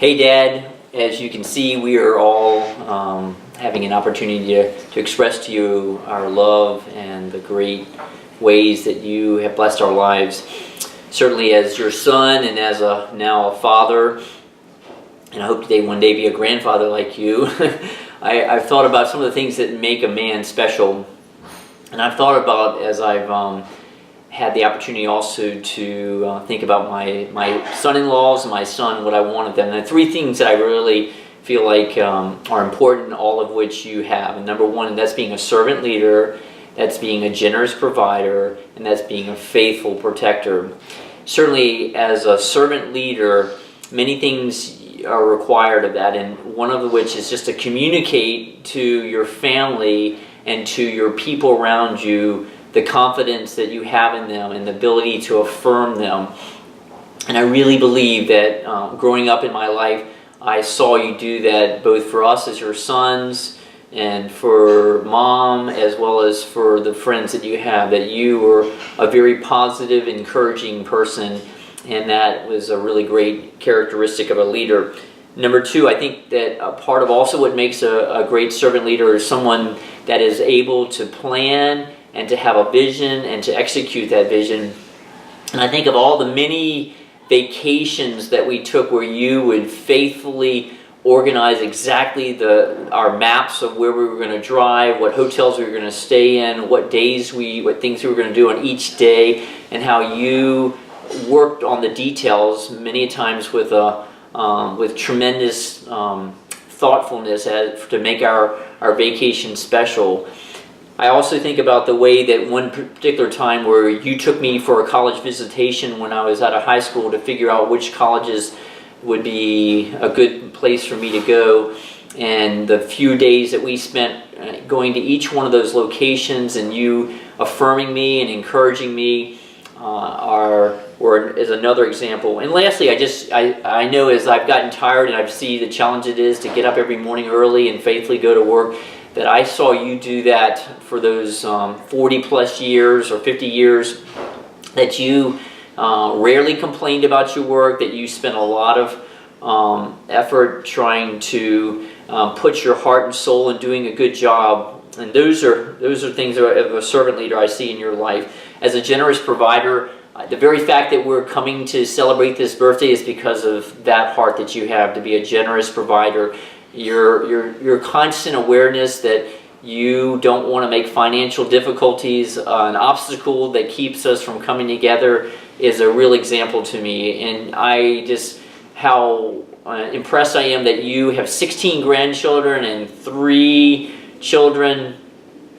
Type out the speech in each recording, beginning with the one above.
Hey Dad, as you can see, we are all having an opportunity to express to you our love and the great ways that you have blessed our lives. Certainly as your son and as now a father, and I hope to one day be a grandfather like you, I've thought about some of the things that make a man special. And I've thought about, as I've had the opportunity also to think about my son-in-laws and my son, what I wanted them. And the three things that I really feel like are important, all of which you have. And number one, that's being a servant leader, that's being a generous provider, and that's being a faithful protector. Certainly as a servant leader, many things are required of that, and one of which is just to communicate to your family and to your people around you the confidence that you have in them and the ability to affirm them. And I really believe that growing up in my life, I saw you do that both for us as your sons and for Mom, as well as for the friends that you have, that you were a very positive, encouraging person, and that was a really great characteristic of a leader. Number two, I think that a part of also what makes a great servant leader is someone that is able to plan and to have a vision and to execute that vision. And I think of all the many vacations that we took where you would faithfully organize exactly our maps of where we were going to drive, what hotels we were going to stay in, what things we were going to do on each day, and how you worked on the details many times with tremendous thoughtfulness to make our vacation special. I also think about the way that one particular time where you took me for a college visitation when I was out of high school to figure out which colleges would be a good place for me to go, and the few days that we spent going to each one of those locations and you affirming me and encouraging me is another example. And lastly, I know as I've gotten tired and I see the challenge it is to get up every morning early and faithfully go to work, that I saw you do that for those 40 plus years or 50 years, that you rarely complained about your work, that you spent a lot of effort trying to put your heart and soul in doing a good job. And those are things of a servant leader I see in your life. As a generous provider, the very fact that we're coming to celebrate this birthday is because of that heart that you have to be a generous provider. Your constant awareness that you don't want to make financial difficulties an obstacle that keeps us from coming together is a real example to me. And how impressed I am that you have 16 grandchildren and 3 children,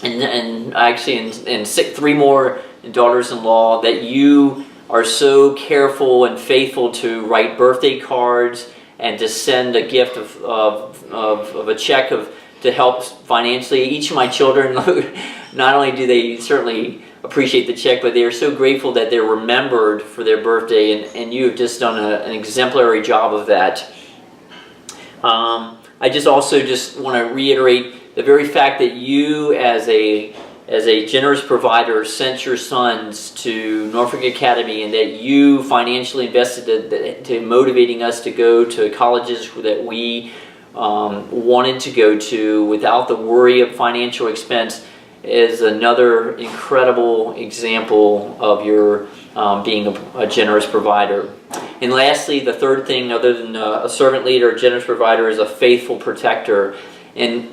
and actually three more daughters-in-law, that you are so careful and faithful to write birthday cards and to send a gift of a check to help financially. Each of my children, not only do they certainly appreciate the check, but they are so grateful that they're remembered for their birthday, and you have just done an exemplary job of that. I also want to reiterate the very fact that you, as a generous provider, sent your sons to Norfolk Academy, and that you financially invested to motivating us to go to colleges that we wanted to go to without the worry of financial expense, is another incredible example of your being a generous provider. And lastly, the third thing, other than a servant leader, a generous provider, is a faithful protector. And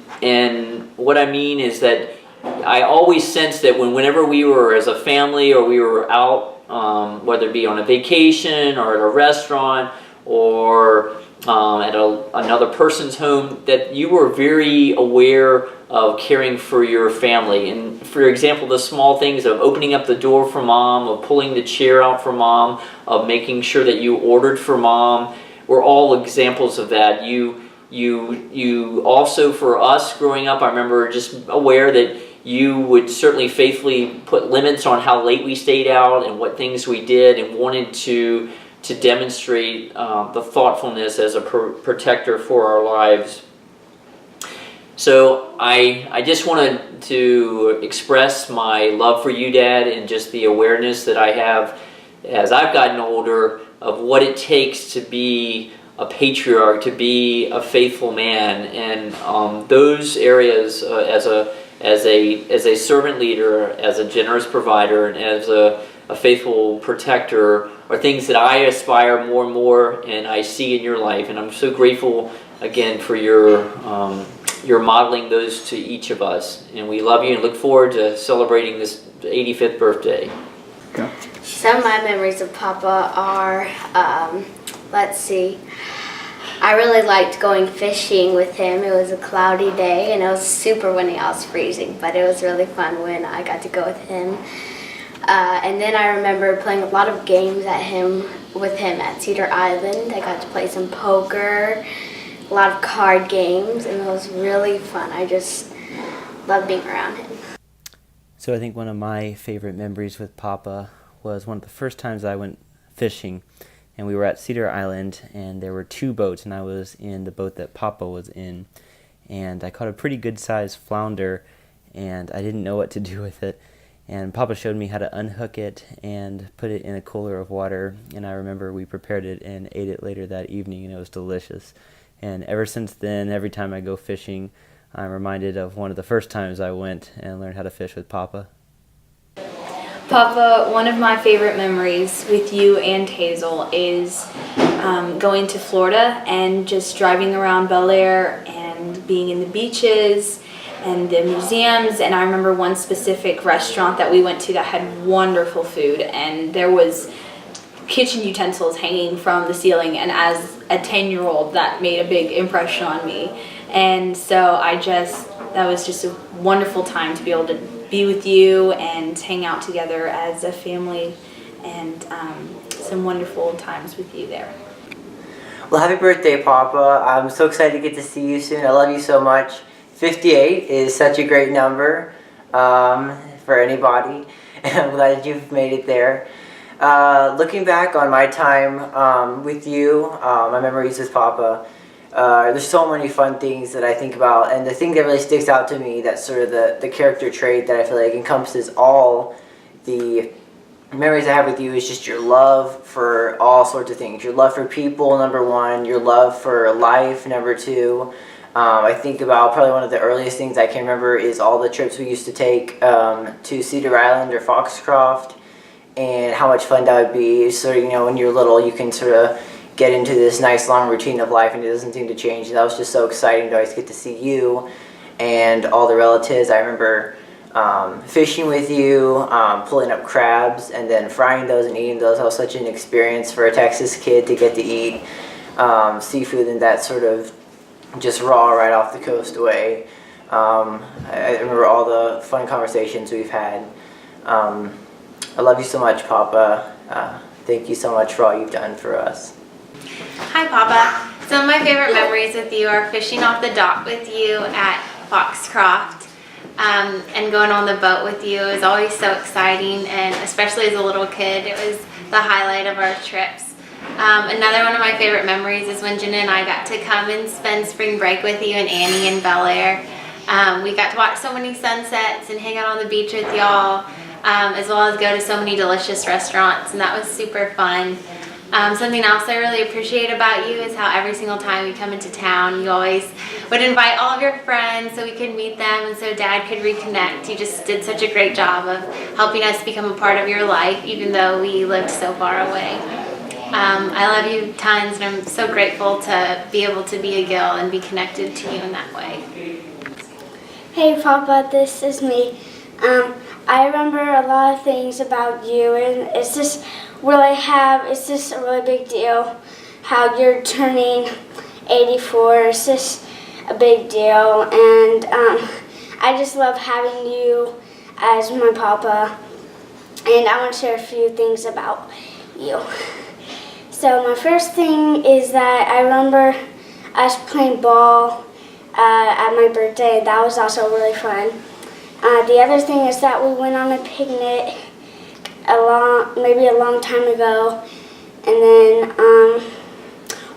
what I mean is that I always sensed that whenever we were as a family or we were out, whether it be on a vacation or at a restaurant or at another person's home, that you were very aware of caring for your family. And for example, the small things of opening up the door for Mom, of pulling the chair out for Mom, of making sure that you ordered for Mom, were all examples of that. You also, for us growing up, I remember just aware that you would certainly faithfully put limits on how late we stayed out and what things we did, and wanted to demonstrate the thoughtfulness as a protector for our lives. So I just wanted to express my love for you, Dad, and just the awareness that I have as I've gotten older of what it takes to be a patriarch, to be a faithful man, and those areas as a servant leader, as a generous provider, and as a faithful protector are things that I aspire more and more, and I see in your life, and I'm so grateful again for your modeling those to each of us, and we love you and look forward to celebrating this 85th birthday. Okay. Some of my memories of Papa are, let's see, I really liked going fishing with him. It was a cloudy day and it was super windy. I was freezing, but it was really fun when I got to go with him. And then I remember playing a lot of games with him at Cedar Island. I got to play some poker, a lot of card games, and it was really fun. I just loved being around him. So I think one of my favorite memories with Papa was one of the first times I went fishing, and we were at Cedar Island, and there were 2 boats, and I was in the boat that Papa was in, and I caught a pretty good sized flounder, and I didn't know what to do with it. And Papa showed me how to unhook it and put it in a cooler of water, and I remember we prepared it and ate it later that evening, and it was delicious. And ever since then, every time I go fishing, I'm reminded of one of the first times I went and learned how to fish with Papa. Papa, one of my favorite memories with you and Hazel is going to Florida and just driving around Bel Air and being in the beaches and the museums. And I remember one specific restaurant that we went to that had wonderful food, and there was kitchen utensils hanging from the ceiling, and as a 10-year-old that made a big impression on me. And so that was just a wonderful time to be able to be with you and hang out together as a family, and some wonderful times with you there. Well, happy birthday, Papa. I'm so excited to get to see you soon. I love you so much. 58 is such a great number for anybody. I'm glad you've made it there. Looking back on my time with you, my memories with Papa, there's so many fun things that I think about, and the thing that really sticks out to me, that's sort of the character trait that I feel like encompasses all the memories I have with you, is just your love for all sorts of things. Your love for people, number 1. Your love for life, number 2. I think about probably one of the earliest things I can remember is all the trips we used to take to Cedar Island or Foxcroft, and how much fun that would be. So, when you're little, you can sort of get into this nice long routine of life, and it doesn't seem to change. And that was just so exciting to always get to see you and all the relatives. I remember fishing with you, pulling up crabs, and then frying those and eating those. That was such an experience for a Texas kid to get to eat seafood in that sort of just raw, right off the coast way. I remember all the fun conversations we've had. I love you so much, Papa. Thank you so much for all you've done for us. Hi, Papa. Some of my favorite memories with you are fishing off the dock with you at Foxcroft, and going on the boat with you. It was always so exciting, and especially as a little kid, it was the highlight of our trips. Another one of my favorite memories is when Jenna and I got to come and spend spring break with you and Annie in Bel Air. We got to watch so many sunsets and hang out on the beach with y'all, as well as go to so many delicious restaurants, and that was super fun. Something else I really appreciate about you is how every single time you come into town, you always would invite all of your friends so we could meet them and so Dad could reconnect. You just did such a great job of helping us become a part of your life, even though we lived so far away. I love you tons, and I'm so grateful to be able to be a Gill and be connected to you in that way. Hey Papa, this is me. I remember a lot of things about you, and it's just a really big deal how you're turning 84. It's just a big deal, and I just love having you as my Papa, and I want to share a few things about you. So my first thing is that I remember us playing ball at my birthday. That was also really fun. The other thing is that we went on a picnic maybe a long time ago, and then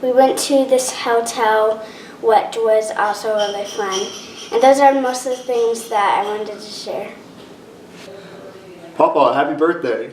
we went to this hotel, which was also really fun. And those are most of the things that I wanted to share. Pawpaw, happy birthday.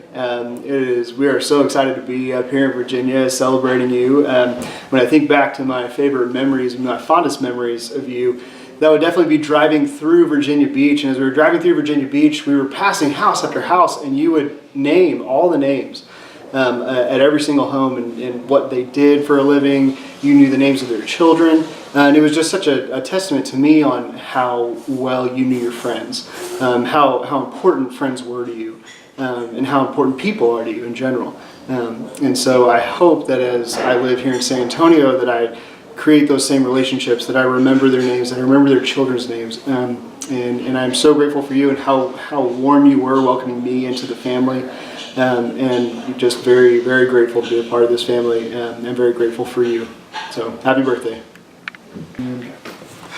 We are so excited to be up here in Virginia celebrating you. When I think back to my favorite memories, my fondest memories of you, that would definitely be driving through Virginia Beach. And as we were driving through Virginia Beach, we were passing house after house, and you would name all the names at every single home and what they did for a living. You knew the names of their children. And it was just such a testament to me on how well you knew your friends, how important friends were to you, and how important people are to you in general. And so I hope that as I live here in San Antonio, that I create those same relationships, that I remember their names, that I remember their children's names. And I'm so grateful for you and how warm you were welcoming me into the family. And just very, very grateful to be a part of this family, and very grateful for you. So happy birthday.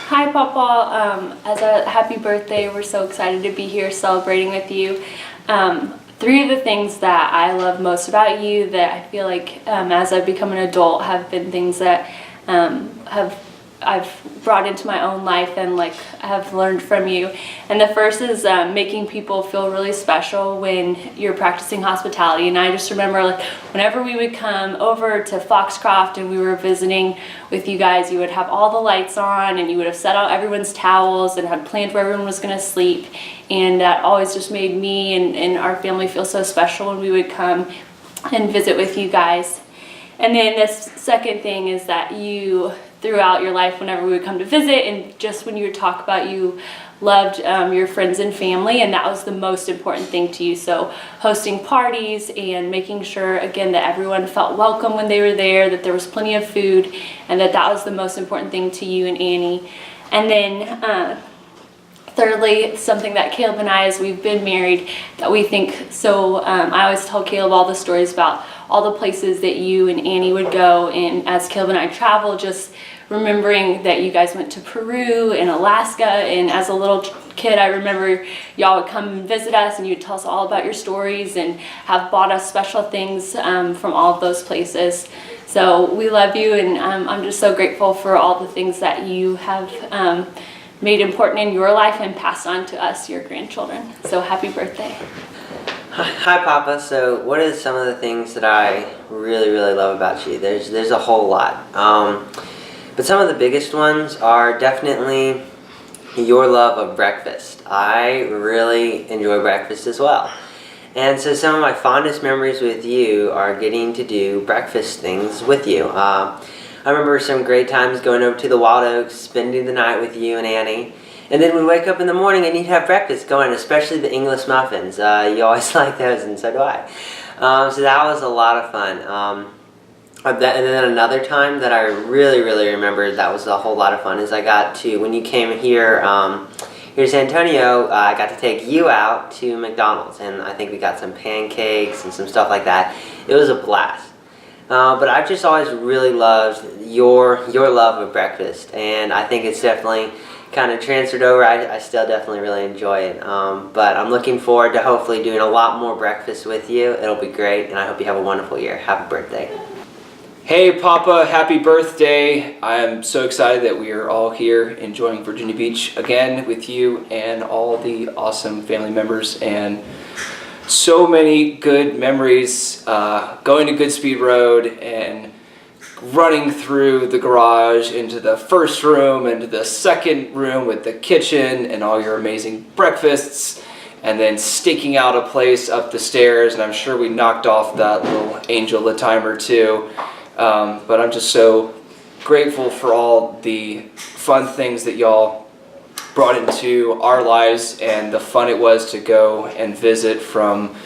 Hi, Pawpaw. As a happy birthday, we're so excited to be here celebrating with you. Three of the things that I love most about you that I feel like as I've become an adult have been things that I've brought into my own life and like have learned from you. And the first is making people feel really special when you're practicing hospitality. And I just remember like whenever we would come over to Foxcroft and we were visiting with you guys, you would have all the lights on and you would have set out everyone's towels and had planned where everyone was going to sleep. And that always just made me and our family feel so special when we would come and visit with you guys. And then this second thing is that you, throughout your life, whenever we would come to visit and just when you would talk about you loved your friends and family, and that was the most important thing to you. So hosting parties and making sure, again, that everyone felt welcome when they were there, that there was plenty of food, and that was the most important thing to you and Annie. And then thirdly, something that Caleb and I, as we've been married, that we think so, I always tell Caleb all the stories about all the places that you and Annie would go, and as Caleb and I travel, just remembering that you guys went to Peru and Alaska, and as a little kid I remember y'all would come and visit us and you'd tell us all about your stories and have bought us special things from all of those places. So we love you, and I'm just so grateful for all the things that you have made important in your life and passed on to us, your grandchildren. So happy birthday. Hi, Papa. So what are some of the things that I really, really love about you? There's a whole lot. But some of the biggest ones are definitely your love of breakfast. I really enjoy breakfast as well. And so some of my fondest memories with you are getting to do breakfast things with you. I remember some great times going over to the Wild Oaks, spending the night with you and Annie. And then we'd wake up in the morning and you'd have breakfast going, especially the English muffins. You always like those, and so do I. So that was a lot of fun. And then another time that I really, really remember that was a whole lot of fun is I got to, when you came here, here to San Antonio, I got to take you out to McDonald's. And I think we got some pancakes and some stuff like that. It was a blast. But I've just always really loved your love of breakfast. And I think it's definitely kind of transferred over. I still definitely really enjoy it. But I'm looking forward to hopefully doing a lot more breakfast with you. It'll be great, and I hope you have a wonderful year. Happy birthday. Hey Papa, happy birthday. I am so excited that we are all here enjoying Virginia Beach again with you and all the awesome family members, and so many good memories going to Goodspeed Road and running through the garage into the first room, into the second room with the kitchen and all your amazing breakfasts, and then staking out a place up the stairs, and I'm sure we knocked off that little Angel Latimer too. But I'm just so grateful for all the fun things that y'all brought into our lives and the fun it was to go and visit, from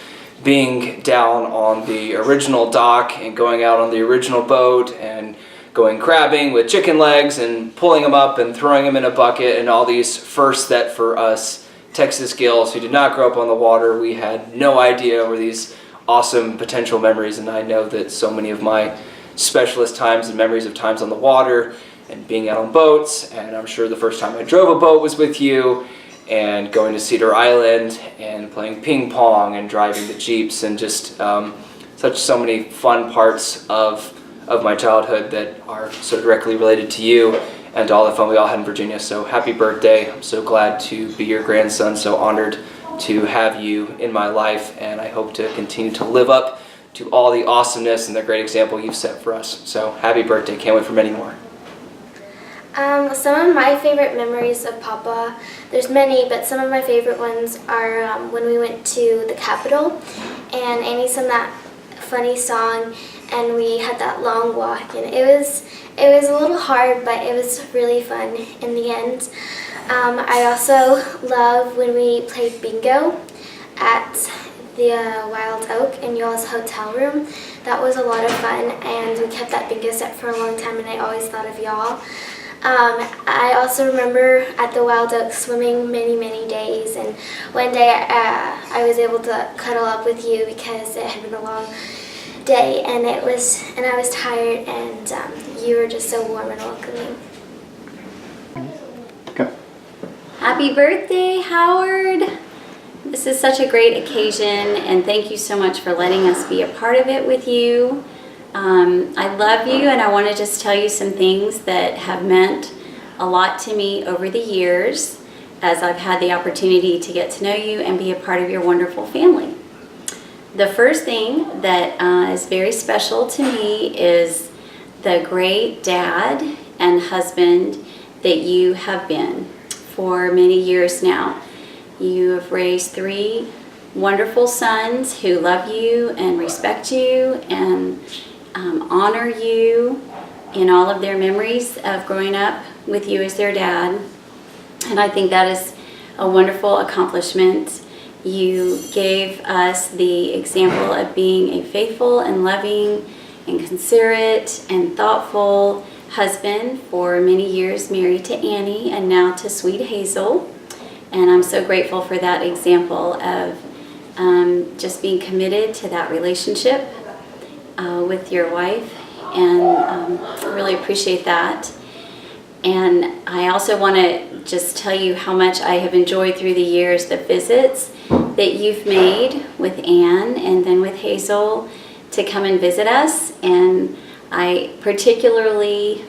being down on the original dock and going out on the original boat and going crabbing with chicken legs and pulling them up and throwing them in a bucket, and all these firsts that for us Texas gills who did not grow up on the water, we had no idea were these awesome potential memories. And I know that so many of my specialist times and memories of times on the water and being out on boats, and I'm sure the first time I drove a boat was with you, and going to Cedar Island and playing ping pong and driving the Jeeps, and just so many fun parts of my childhood that are so directly related to you and to all the fun we all had in Virginia. So happy birthday. I'm so glad to be your grandson, so honored to have you in my life, and I hope to continue to live up to all the awesomeness and the great example you've set for us. So happy birthday. Can't wait for many more. Some of my favorite memories of Papa, there's many, but some of my favorite ones are when we went to the Capitol and Annie sang that funny song and we had that long walk, and it was a little hard, but it was really fun in the end. I also love when we played bingo at the Wild Oak in y'all's hotel room. That was a lot of fun, and we kept that bingo set for a long time, and I always thought of y'all. I also remember at the Wild Oak swimming many days, and one day I was able to cuddle up with you because it had been a long day, and I was tired, and you were just so warm and welcoming. Okay. Happy birthday, Howard! This is such a great occasion, and thank you so much for letting us be a part of it with you. I love you, and I want to just tell you some things that have meant a lot to me over the years as I've had the opportunity to get to know you and be a part of your wonderful family. The first thing that is very special to me is the great dad and husband that you have been for many years now. You have raised 3 wonderful sons who love you and respect you and honor you in all of their memories of growing up with you as their dad. And I think that is a wonderful accomplishment. You gave us the example of being a faithful and loving and considerate and thoughtful husband for many years, married to Annie and now to sweet Hazel. And I'm so grateful for that example of just being committed to that relationship with your wife, and really appreciate that. And I also want to just tell you how much I have enjoyed through the years the visits that you've made with Anne and then with Hazel to come and visit us. And I particularly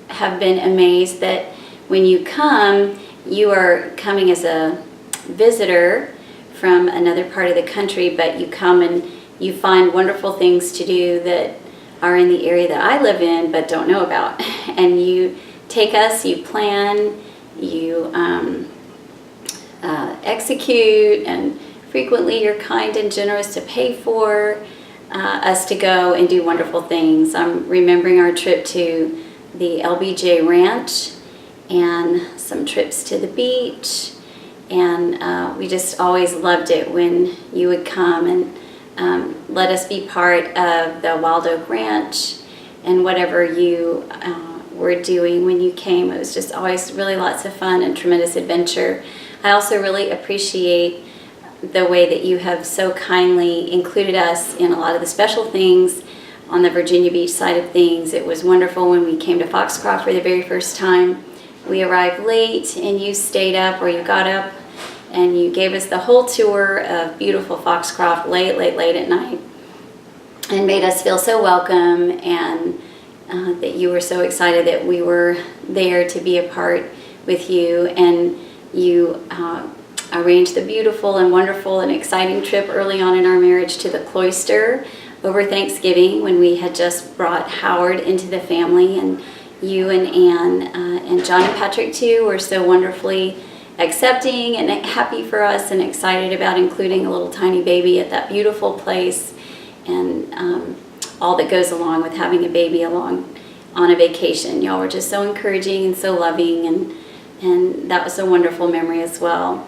have been amazed that when you come, you are coming as a visitor from another part of the country, but you come and you find wonderful things to do that are in the area that I live in but don't know about. And you take us, you plan, you execute, and frequently you're kind and generous to pay for us to go and do wonderful things. I'm remembering our trip to the LBJ Ranch and some trips to the beach, and we just always loved it when you would come and let us be part of the Wild Oak Ranch and whatever you were doing when you came. It was just always really lots of fun and tremendous adventure. I also really appreciate the way that you have so kindly included us in a lot of the special things on the Virginia Beach side of things. It was wonderful when we came to Foxcroft for the very first time. We arrived late and you stayed up, or you got up, and you gave us the whole tour of beautiful Foxcroft late at night and made us feel so welcome, and that you were so excited that we were there to be a part with you. And you arranged the beautiful and wonderful and exciting trip early on in our marriage to the Cloister over Thanksgiving, when we had just brought Howard into the family, and you and Anne and John and Patrick too were so wonderfully accepting and happy for us and excited about including a little tiny baby at that beautiful place, and all that goes along with having a baby along on a vacation. Y'all were just so encouraging and so loving, and that was a wonderful memory as well.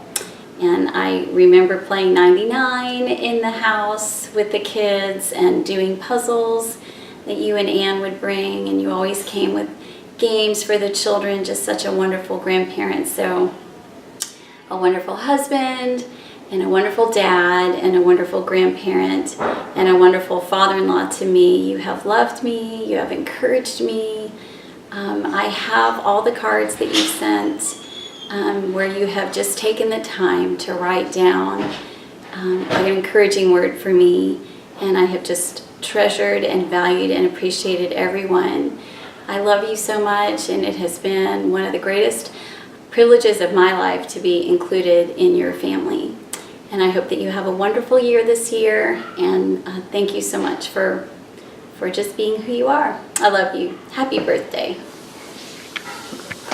And I remember playing 99 in the house with the kids and doing puzzles that you and Anne would bring, and you always came with games for the children. Just such a wonderful grandparent. So a wonderful husband and a wonderful dad and a wonderful grandparent and a wonderful father-in-law to me. You have loved me, you have encouraged me. I have all the cards that you sent where you have just taken the time to write down an encouraging word for me, and I have just treasured and valued and appreciated everyone. I love you so much, and it has been one of the greatest privileges of my life to be included in your family. And I hope that you have a wonderful year this year. And thank you so much for just being who you are. I love you. Happy birthday.